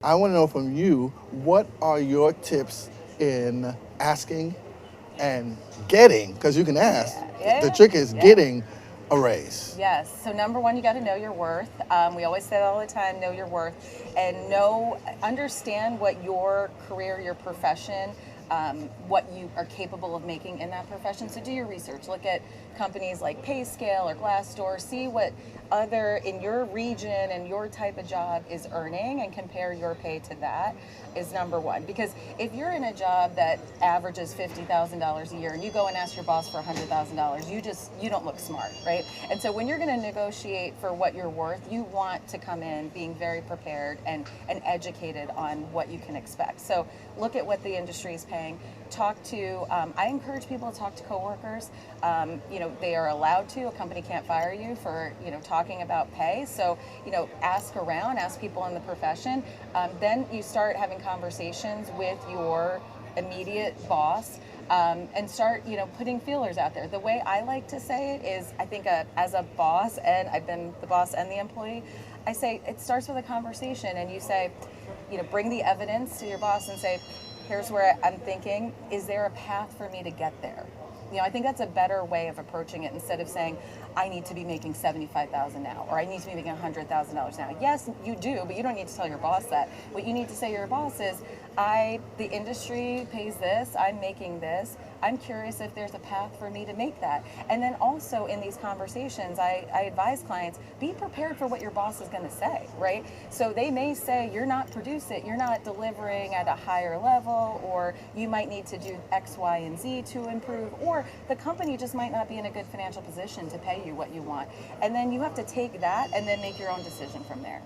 I want to know from you, what are your tips in asking and getting, because you can ask, the trick is getting a raise. Yes. So number one, you got to know your worth. We always say that all the time: know your worth, and understand what your career, your profession, what you are capable of making in that profession. So do your research. Look at companies like Payscale or Glassdoor. See what other in your region and your type of job is earning, and compare your pay to that. Is number one. Because if you're in a job that averages $50,000 a year and you go and ask your boss for $100,000, you don't look smart, right? And so when you're going to negotiate for what you're worth, you want to come in being very prepared and educated on what you can expect. So look at what the industry is paying. Talk to, I encourage people to talk to coworkers. They are allowed to. A company can't fire you for, talking about pay. So, ask around, ask people in the profession. Then you start having conversations with your immediate boss, and start putting feelers out there. The way I like to say it is, I think as a boss, and I've been the boss and the employee, I say it starts with a conversation, and you say, bring the evidence to your boss and say, here's where I'm thinking, is there a path for me to get there? I think that's a better way of approaching it, instead of saying, I need to be making $75,000 now, or I need to be making $100,000 now. Yes, you do, but you don't need to tell your boss that. What you need to say to your boss is, the industry pays this, I'm making this, I'm curious if there's a path for me to make that. And then also in these conversations, I advise clients, be prepared for what your boss is going to say, right? So they may say, you're not delivering at a higher level, or you might need to do X, Y, and Z to improve, or the company just might not be in a good financial position to pay you what you want. And then you have to take that and then make your own decision from there.